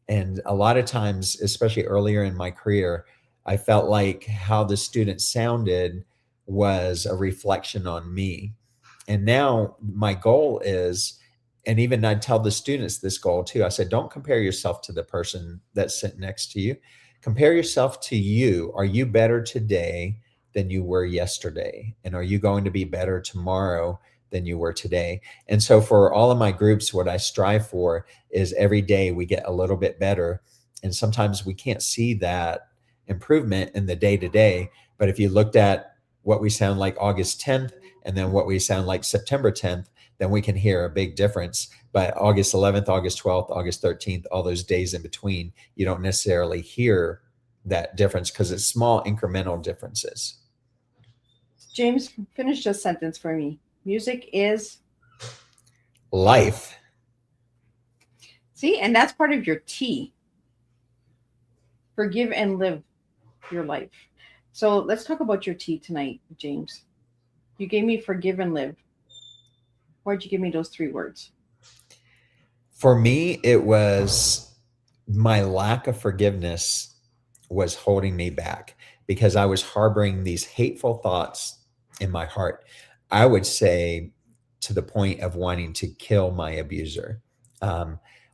And a lot of times, especially earlier in my career, I felt like how the students sounded was a reflection on me. And now my goal is, and even I tell the students this goal too, I said, don't compare yourself to the person that's sitting next to you. Compare yourself to you. Are you better today than you were yesterday? And are you going to be better tomorrow than you were today? And so for all of my groups, what I strive for is every day we get a little bit better. And sometimes we can't see that improvement in the day to day. But if you looked at what we sound like August 10th and then what we sound like September 10th, then we can hear a big difference. But August 11th, August 12th, August 13th, all those days in between, you don't necessarily hear that difference because it's small incremental differences. James, finish this sentence for me. Music is life. See, and that's part of your T. Forgive and live your life. So let's talk about your T tonight, James. You gave me forgive and live. Why'd you give me those 3 words? For me, it was my lack of forgiveness was holding me back because I was harboring these hateful thoughts in my heart. I would say to the point of wanting to kill my abuser.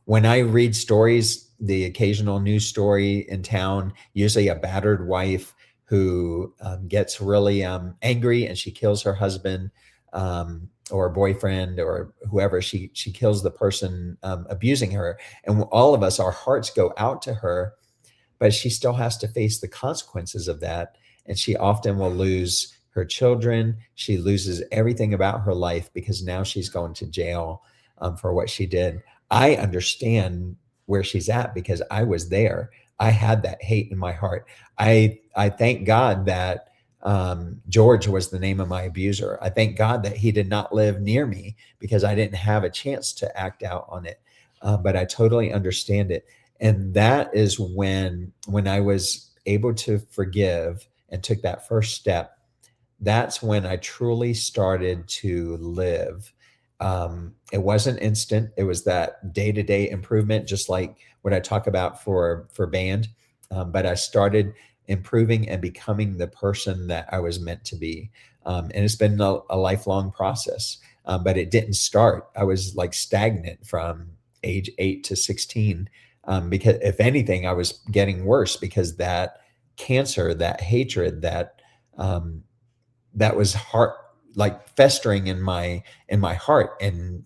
When I read stories, the occasional news story in town, usually a battered wife who gets really angry and she kills her husband or boyfriend or whoever, she kills the person abusing her. And all of us, our hearts go out to her, but she still has to face the consequences of that. And she often will lose her children. She loses everything about her life because now she's going to jail for what she did. I understand where she's at because I was there. I had that hate in my heart. I thank God that George was the name of my abuser. I thank God that he did not live near me because I didn't have a chance to act out on it. But I totally understand it. And that is when I was able to forgive and took that first step, that's when I truly started to live. It wasn't instant. It was that day-to-day improvement, just like what I talk about for band. But I started improving and becoming the person that I was meant to be. And it's been a lifelong process, but it didn't start. I was like stagnant from age 8 to 16. Because if anything, I was getting worse because that cancer, that hatred, that was heart like festering in my heart, and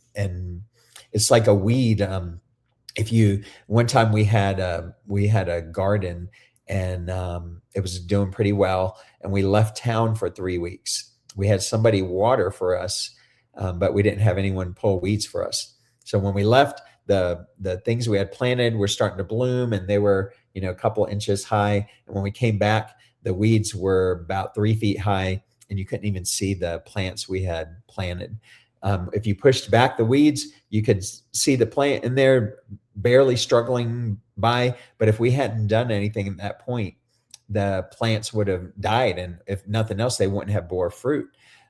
it's like a weed. If you One time we had a garden, and it was doing pretty well, and we left town for 3 weeks. We had somebody water for us, but we didn't have anyone pull weeds for us. So when we left, the things we had planted were starting to bloom, and they were, a couple inches high. And when we came back, the weeds were about 3 feet high, and you couldn't even see the plants we had planted. If you pushed back the weeds, you could see the plant, and they're barely struggling by. But if we hadn't done anything at that point, the plants would have died, and if nothing else, they wouldn't have bore fruit.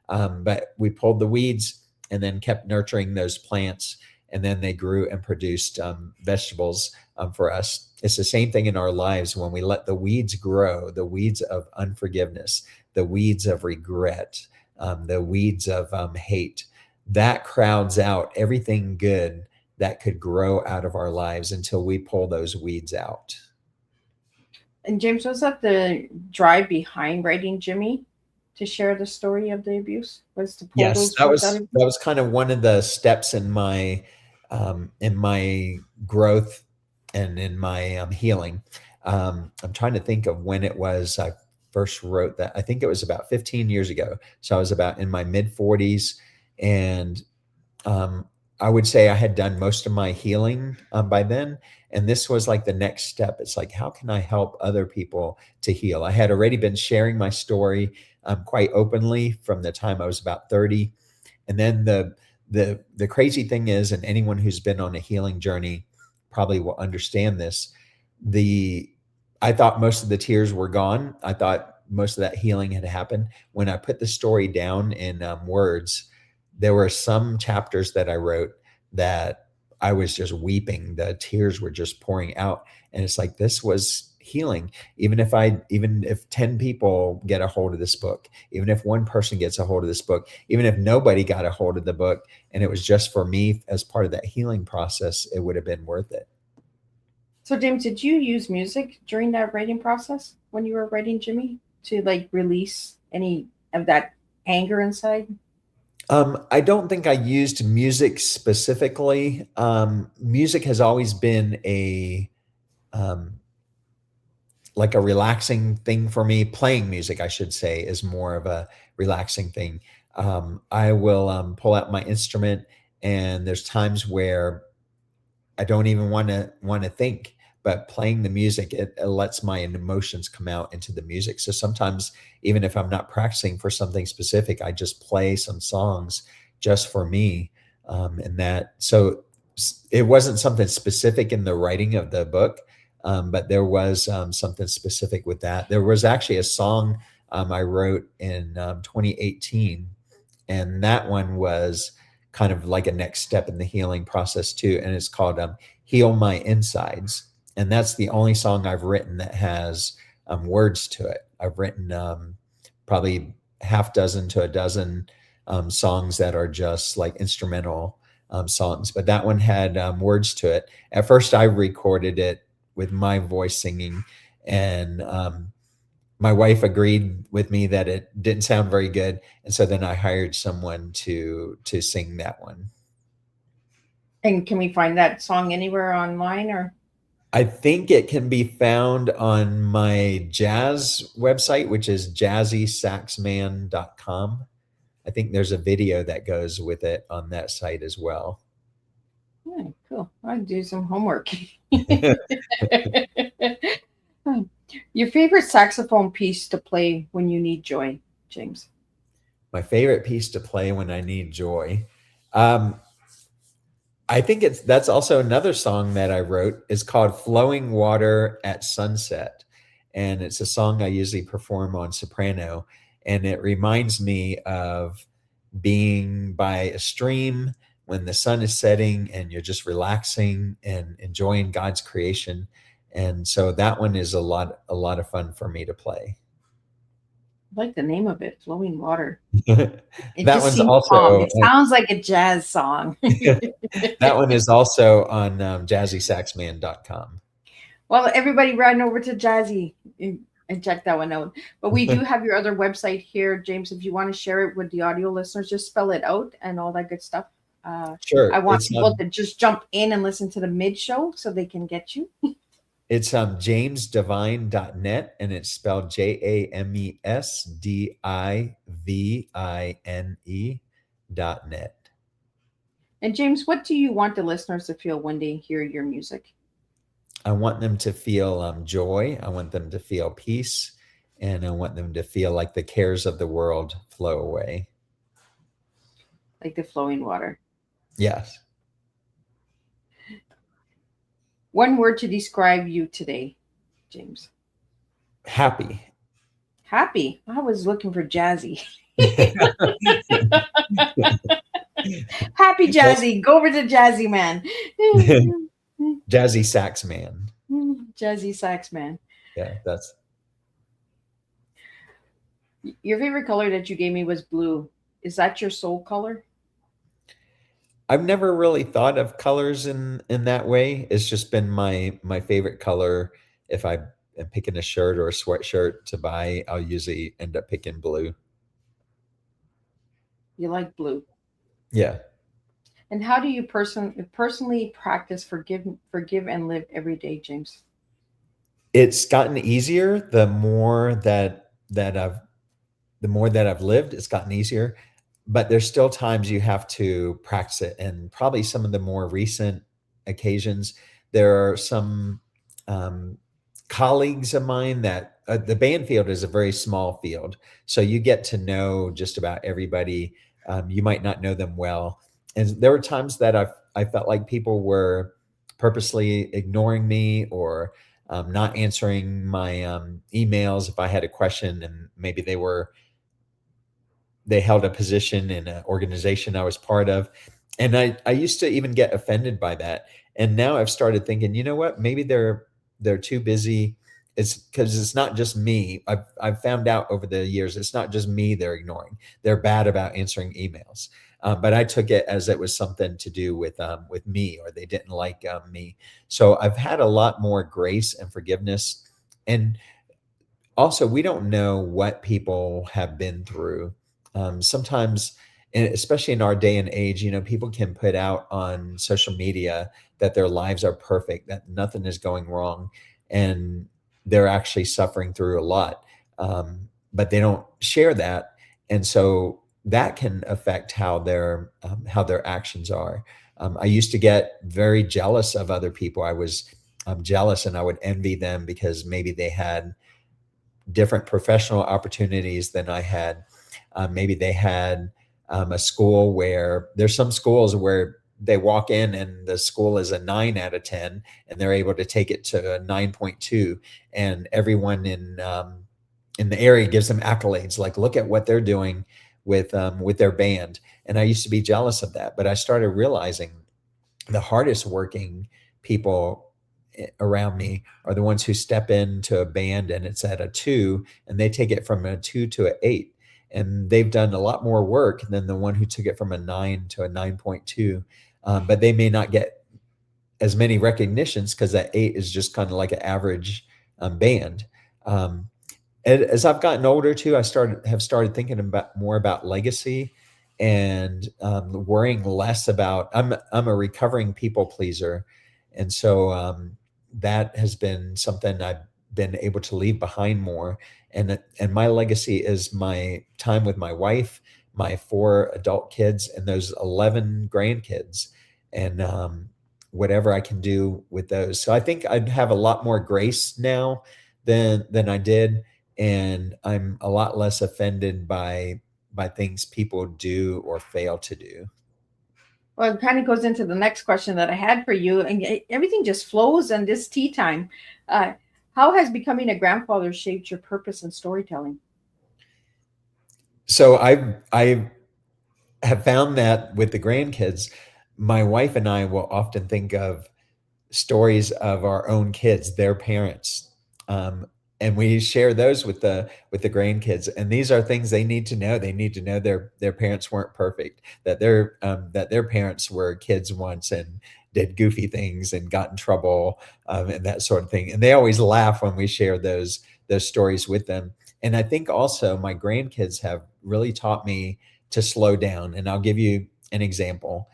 But we pulled the weeds and then kept nurturing those plants, and then they grew and produced vegetables for us. It's the same thing in our lives when we let the weeds grow, the weeds of unforgiveness, the weeds of regret, the weeds of hate. That crowds out everything good that could grow out of our lives until we pull those weeds out. And James, was that the drive behind writing Jimmy to share the story of the abuse? Was to pull Yes, those that weeds out was of- that was kind of one of the steps in my growth and in my healing. I'm trying to think of when it was I first wrote that. I think it was about 15 years ago. So I was about in my mid 40s, and I would say I had done most of my healing by then. And this was like the next step. It's like, how can I help other people to heal? I had already been sharing my story quite openly from the time I was about 30. And then the crazy thing is, and anyone who's been on a healing journey probably will understand this, I thought most of the tears were gone. I thought most of that healing had happened. When I put the story down in words, there were some chapters that I wrote that I was just weeping. The tears were just pouring out. And it's like, this was healing. Even if 10 people get a hold of this book, even if one person gets a hold of this book, even if nobody got a hold of the book, and it was just for me as part of that healing process, it would have been worth it. So, James, did you use music during that writing process when you were writing Jimmy to like release any of that anger inside? I don't think I used music specifically. Music has always been like a relaxing thing for me. Playing music, I should say, is more of a relaxing thing. I will pull out my instrument, and there's times where I don't even want to think, but playing the music, it lets my emotions come out into the music. So sometimes, even if I'm not practicing for something specific, I just play some songs just for me. So it wasn't something specific in the writing of the book, but there was something specific with that. There was actually a song I wrote in 2018, and that one was kind of like a next step in the healing process too. And it's called Heal My Insides. And that's the only song I've written that has words to it. I've written probably half dozen to a dozen songs that are just like instrumental songs. But that one had words to it. At first, I recorded it with my voice singing, and my wife agreed with me that it didn't sound very good. And so then I hired someone to sing that one. And can we find that song anywhere online or? I think it can be found on my jazz website, which is jazzysaxman.com. I think there's a video that goes with it on that site as well. Yeah, cool. I'll do some homework. Your favorite saxophone piece to play when you need joy, James? My favorite piece to play when I need joy. I think that's also another song that I wrote. It's called Flowing Water at Sunset. And it's a song I usually perform on soprano. And it reminds me of being by a stream when the sun is setting and you're just relaxing and enjoying God's creation. And so that one is a lot of fun for me to play. like the name of it, Flowing Water. It That just one's seems calm. also It sounds like a jazz song. that one is also on jazzysaxman.com. Well, everybody run over to Jazzy and check that one out. But we do have your other website here, James. If you want to share it with the audio listeners, just spell it out and all that good stuff. I Sure. want people to just jump in and listen to the mid show so they can get you. It's jamesdivine.net, and it's spelled JAMESDIVINE.net. And James, what do you want the listeners to feel when they hear your music? I want them to feel joy. I want them to feel peace, and I want them to feel like the cares of the world flow away. Like the flowing water. Yes. One word to describe you today, James. Happy. Happy. I was looking for jazzy. Happy jazzy. Go over to Jazzy Man. Jazzy sax man. Jazzy sax man. Yeah, that's Your favorite color that you gave me was blue. Is that your soul color? I've never really thought of colors in that way. It's just been my favorite color. If I am picking a shirt or a sweatshirt to buy, I'll usually end up picking blue. You like blue. Yeah. And how do you personally practice forgive and live every day, James? It's gotten easier the more that I've lived, it's gotten easier. But there's still times you have to practice it. And probably some of the more recent occasions, there are some colleagues of mine that the band field is a very small field. So you get to know just about everybody. You might not know them well. And there were times that I felt like people were purposely ignoring me or not answering my emails if I had a question, and maybe they held a position in an organization I was part of. And I used to even get offended by that. And now I've started thinking, you know what, maybe they're too busy. It's because it's not just me. I've found out over the years, it's not just me they're ignoring. They're bad about answering emails. But I took it as it was something to do with me, or they didn't like me. So I've had a lot more grace and forgiveness. And also, we don't know what people have been through. Sometimes, and especially in our day and age, people can put out on social media that their lives are perfect, that nothing is going wrong, and they're actually suffering through a lot. But they don't share that, and so that can affect how their actions are. I used to get very jealous of other people. I was jealous, and I would envy them because maybe they had different professional opportunities than I had. Maybe they had a school where there's some schools where they walk in and the school is a 9 out of 10 and they're able to take it to a 9.2, and everyone in the area gives them accolades, like, look at what they're doing with their band. And I used to be jealous of that, but I started realizing the hardest working people around me are the ones who step into a band and it's at a 2 and they take it from a 2 to an 8, and they've done a lot more work than the one who took it from a 9 to a 9.2. But they may not get as many recognitions because that 8 is just kind of like an average band. And as I've gotten older too, I have started thinking more about legacy and worrying less about. I'm a recovering people pleaser, and so that has been something I've been able to leave behind more. And my legacy is my time with my wife, my 4 adult kids, and those 11 grandkids, and whatever I can do with those. So I think I'd have a lot more grace now than I did, and I'm a lot less offended by things people do or fail to do. Well, it kind of goes into the next question that I had for you, and everything just flows on this tea time. How has becoming a grandfather shaped your purpose in storytelling? So I have found that with the grandkids, my wife and I will often think of stories of our own kids, their parents. and we share those with the grandkids, and these are things they need to know. They need to know their parents weren't perfect, that their parents were kids once and did goofy things and got in trouble, and that sort of thing. And they always laugh when we share those stories with them. And I think also my grandkids have really taught me to slow down. And I'll give you an example.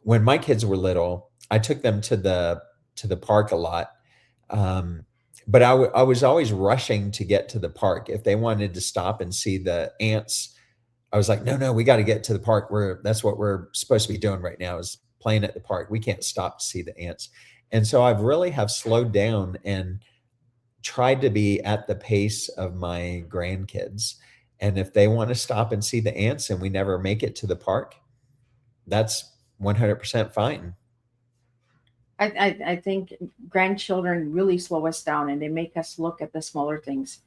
When my kids were little, I took them to the park a lot. But I was always rushing to get to the park. If they wanted to stop and see the ants, I was like, no, we got to get to the park. That's what we're supposed to be doing right now, is playing at the park. We can't stop to see the ants. And so I've really have slowed down and tried to be at the pace of my grandkids. And if they want to stop and see the ants and we never make it to the park, that's 100% fine. I think grandchildren really slow us down, and they make us look at the smaller things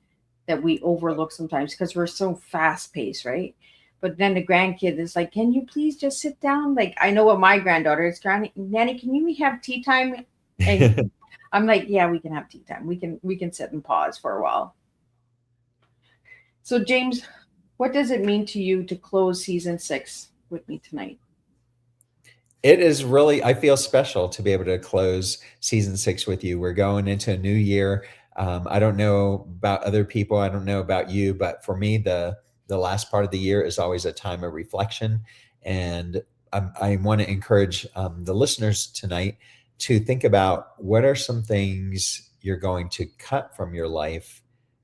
that we overlook sometimes because we're so fast paced, right? But then the grandkid is like, "Can you please just sit down?" Like, I know what my granddaughter is, Granny, Nanny, can we have tea time? And I'm like, "Yeah, we can have tea time. We can sit and pause for a while." So, James, what does it mean to you to close season 6 with me tonight? It is really, I feel special to be able to close season 6 with you. We're going into a new year. I don't know about other people. I don't know about you, but for me, the last part of the year is always a time of reflection. And I want to encourage the listeners tonight to think about what are some things you're going to cut from your life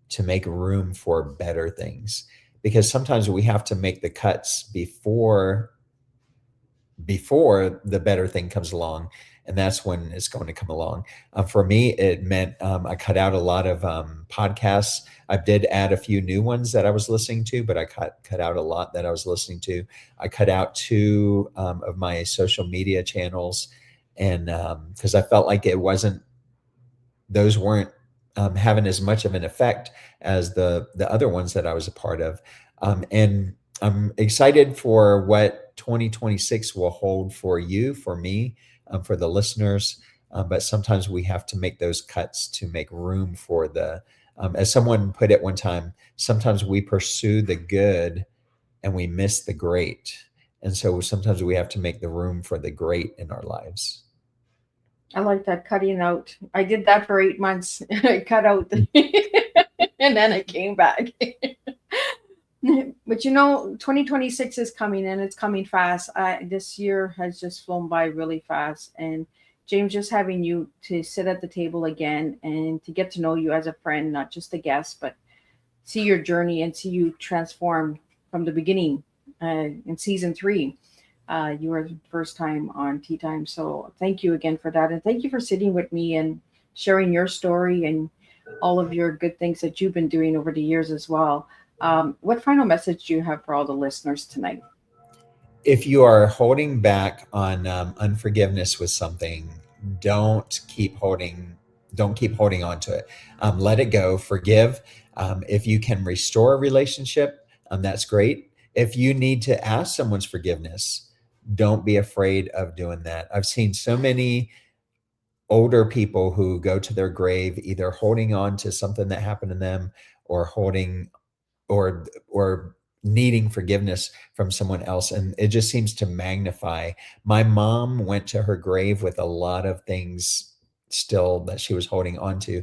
to make room for better things. Because sometimes we have to make the cuts before the better thing comes along, and that's when it's going to come along. For me, it meant I cut out a lot of podcasts. I did add a few new ones that I was listening to, but I cut out a lot that I was listening to. I cut out 2 of my social media channels, and because I felt like those weren't having as much of an effect as the other ones that I was a part of. And I'm excited for what 2026 will hold for you, for me, for the listeners. But sometimes we have to make those cuts to make room for as someone put it one time, sometimes we pursue the good and we miss the great. And so sometimes we have to make the room for the great in our lives. I like that, cutting out. I did that for 8 months. I cut out, and then I came back. But 2026 is coming, and it's coming fast. This year has just flown by really fast. And James, just having you to sit at the table again and to get to know you as a friend, not just a guest, but see your journey and see you transform from the beginning in season 3. You were the first time on Tea Time. So thank you again for that. And thank you for sitting with me and sharing your story and all of your good things that you've been doing over the years as well. What final message do you have for all the listeners tonight? If you are holding back on unforgiveness with something, don't keep holding on to it. Let it go. Forgive. If you can restore a relationship, that's great. If you need to ask someone's forgiveness, don't be afraid of doing that. I've seen so many older people who go to their grave either holding on to something that happened to them, or holding or needing forgiveness from someone else, and it just seems to magnify. My mom went to her grave with a lot of things still that she was holding on to.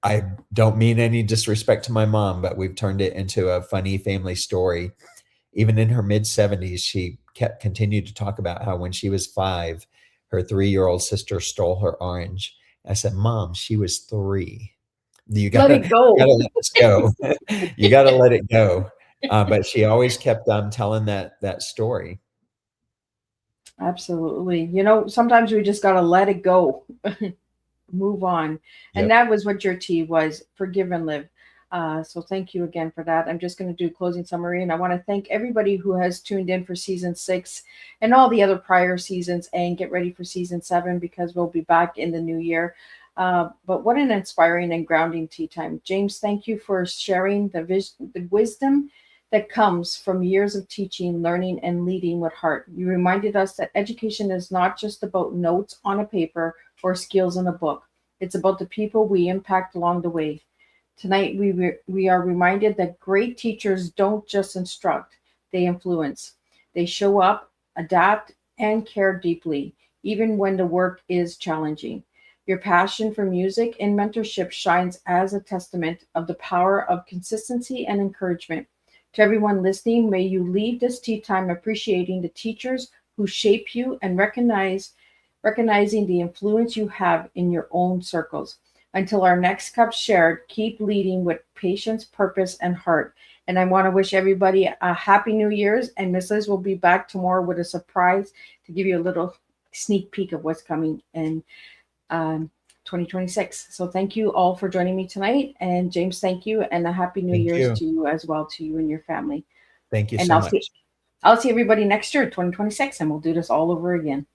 I don't mean any disrespect to my mom, but we've turned it into a funny family story. Even in her mid 70s, she continued to talk about how when she was 5, her 3-year-old sister stole her orange. I said, "Mom, she was 3. You Let gotta, it go. you gotta let this go. You gotta let it go." But she always kept telling that story. Absolutely. Sometimes we just got to let it go, move on. And Yep. that was what your tea was: forgive and live. So thank you again for that. I'm just going to do closing summary, and I want to thank everybody who has tuned in for season 6 and all the other prior seasons, and get ready for season 7 because we'll be back in the new year. But what an inspiring and grounding tea time. James, thank you for sharing the wisdom that comes from years of teaching, learning, and leading with heart. You reminded us that education is not just about notes on a paper or skills in a book. It's about the people we impact along the way. Tonight, we are reminded that great teachers don't just instruct, they influence. They show up, adapt, and care deeply, even when the work is challenging. Your passion for music and mentorship shines as a testament of the power of consistency and encouragement. To everyone listening, may you leave this tea time appreciating the teachers who shape you and recognizing the influence you have in your own circles. Until our next cup shared, keep leading with patience, purpose, and heart. And I want to wish everybody a happy New Year's. And Miss Liz will be back tomorrow with a surprise to give you a little sneak peek of what's coming in 2026. So thank you all for joining me tonight. And James, thank you. And a happy New Thank Year's you. to you as well, to you and your family. Thank you And so much. I'll see everybody next year, 2026, and we'll do this all over again.